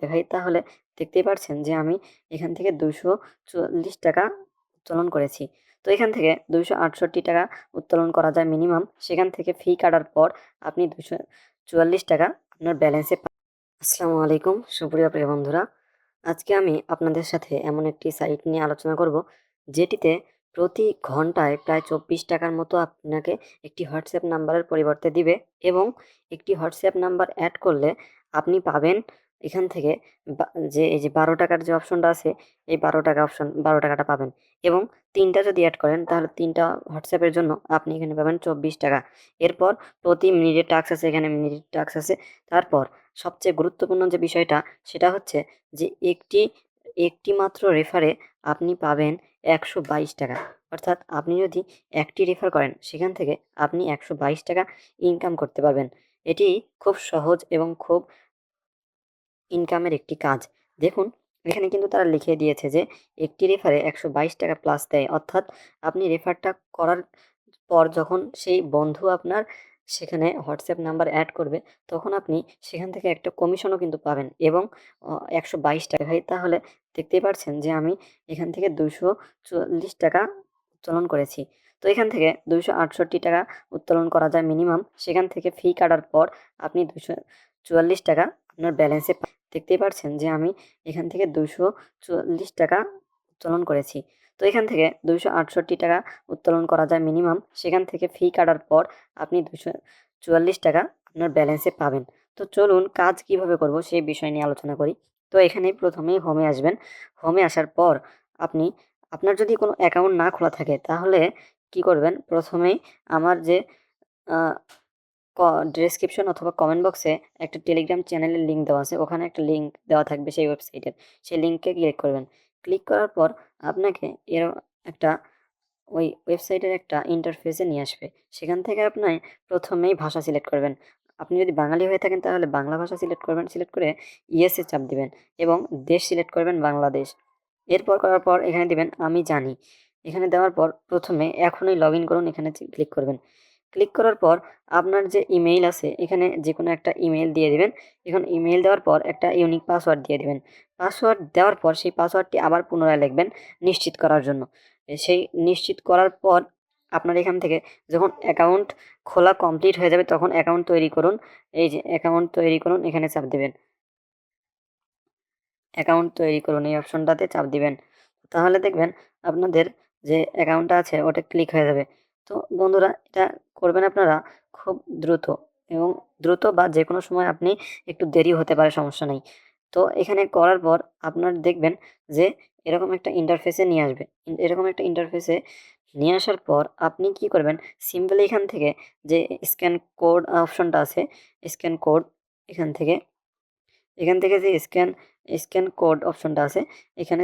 ভাই তাহলে দেখতেই পারছেন যে আমি এখান থেকে 244 টাকা উত্তোলন করেছি। তো এখান থেকে 268 টাকা উত্তোলন করা যায় মিনিমাম। সেখান থেকে ফি কাটার পর আপনি 244 টাকা আপনার ব্যালেন্সে আসসালামু আলাইকুম সুপ্রিয় প্রিয় বন্ধুরা, আজকে আমি আপনাদের সাথে এমন একটি সাইট নিয়ে আলোচনা করব যেটিতে প্রতি ঘন্টায় প্রায় 24 টাকার মতো আপনাকে একটি হোয়াটসঅ্যাপ নাম্বারের পরিবর্তে দিবে এবং একটি হোয়াটসঅ্যাপ নাম্বার অ্যাড করলে আপনি পাবেন এখান থেকে যে এই যে 12 টাকার যে অপশনটা আছে, এই 12 টাকাটা পাবেন এবং 3টা যদি অ্যাড করেন তাহলে 3টা হোয়াটসঅ্যাপের জন্য আপনি এখানে পাবেন 24 টাকা। এরপর প্রতি মিনিটের টাস্ক আছে, এখানে মিনিট টাস্ক আছে। তারপর সবচেয়ে গুরুত্বপূর্ণ যে বিষয়টা সেটা হচ্ছে যে একটি মাত্র রেফারে আপনি পাবেন 122 টাকা। অর্থাৎ আপনি যদি একটি রেফার করেন সেখান থেকে আপনি 122 টাকা ইনকাম করতে পারবেন। এটি খুব সহজ এবং খুব ইনকামের একটি কাজ। দেখুন এখানে কিন্তু তারা লিখে দিয়েছে যে একটি রেফারে 122 টাকা প্লাস দেয়। অর্থাৎ আপনি রেফারটা করার পর যখন সেই বন্ধু আপনার সেখানে হোয়াটসঅ্যাপ নাম্বার অ্যাড করবে তখন আপনি সেখান থেকে একটা কমিশনও কিন্তু পাবেন এবং 122 টাকা। ভাই তাহলে দেখতেই পারছেন যে আমি এখান থেকে 244 টাকা উত্তোলন করেছি। তো এখান থেকে 268 টাকা উত্তোলন করা যায় মিনিমাম। সেখান থেকে ফি কাটার পর আপনি 244 টাকা আপনার ব্যালেন্সে দেখতেই পারছেন যে আমি এখান থেকে 244 টাকা উত্তোলন করেছি। তো এখান থেকে 268 টাকা উত্তোলন করা যায় মিনিমাম। সেখান থেকে ফি কাটার পর আপনি 244 টাকা আপনার ব্যালেন্সে পাবেন। তো চলুন কাজ কিভাবে করব সেই বিষয় নিয়ে আলোচনা করি। তো এখানে প্রথমেই হোমে আসবেন। হোমে আসার পর আপনি আপনার যদি কোনো অ্যাকাউন্ট না খোলা থাকে তাহলে কি করবেন, প্রথমেই আমার যে ডেসক্রিপশন অথবা কমেন্ট বক্সে একটা টেলিগ্রাম চ্যানেলের লিঙ্ক দেওয়া আছে, ওখানে একটা লিঙ্ক দেওয়া থাকবে সেই ওয়েবসাইটের। সেই লিঙ্কে ক্লিক করবেন। ক্লিক করার পর আপনাকে এর একটা ওই ওয়েবসাইটের একটা ইন্টারফেসে নিয়ে আসবে। সেখান থেকে আপনি প্রথমেই ভাষা সিলেক্ট করবেন। আপনি যদি বাঙালি হয়ে থাকেন তাহলে বাংলা ভাষা সিলেক্ট করবেন। সিলেক্ট করে ইয়েসে চাপ দিবেন এবং দেশ সিলেক্ট করবেন বাংলাদেশ। এরপর করার পর এখানে দিবেন আমি জানি। এখানে দেওয়ার পর প্রথমে এখনই লগ ইন করুন, এখানে ক্লিক করবেন। ক্লিক করার পর আপনার যে ইমেইল আছে এখানে যে কোনো একটা ইমেইল দিয়ে দিবেন। এখন ইমেইল দেওয়ার পর একটা ইউনিক পাসওয়ার্ড দিয়ে দিবেন। পাসওয়ার্ড দেওয়ার পর সেই পাসওয়ার্ডটি আবার পুনরায় লিখবেন নিশ্চিত করার জন্য। সেই নিশ্চিত করার পর আপনার এখান থেকে যখন অ্যাকাউন্ট খোলা কমপ্লিট হয়ে যাবে তখন অ্যাকাউন্ট তৈরি করুন। এই যে অ্যাকাউন্ট তৈরি করুন, এখানে চাপ দিবেন। অ্যাকাউন্ট তৈরি করুন এই অপশনটাতে চাপ দিবেন। তাহলে দেখবেন আপনাদের যে অ্যাকাউন্টটা আছে ওটা ক্লিক হয়ে যাবে। তো বন্ধুরা এটা করবেন আপনারা খুব দ্রুত এবং দ্রুত বা যেকোনো সময় আপনি একটু দেরি হতে পারে, সমস্যা নেই। তো এখানে করার পর আপনার দেখবেন যে এরকম একটা ইন্টারফেসে নিয়ে আসবে। এরকম একটা ইন্টারফেসে নিয়ে আসার পর আপনি কি করবেন, সিম্পলি এখান থেকে যে স্ক্যান কোড অপশনটা আছে, স্ক্যান কোড এখান থেকে যে স্ক্যান কোড অপশনটা আছে এখানে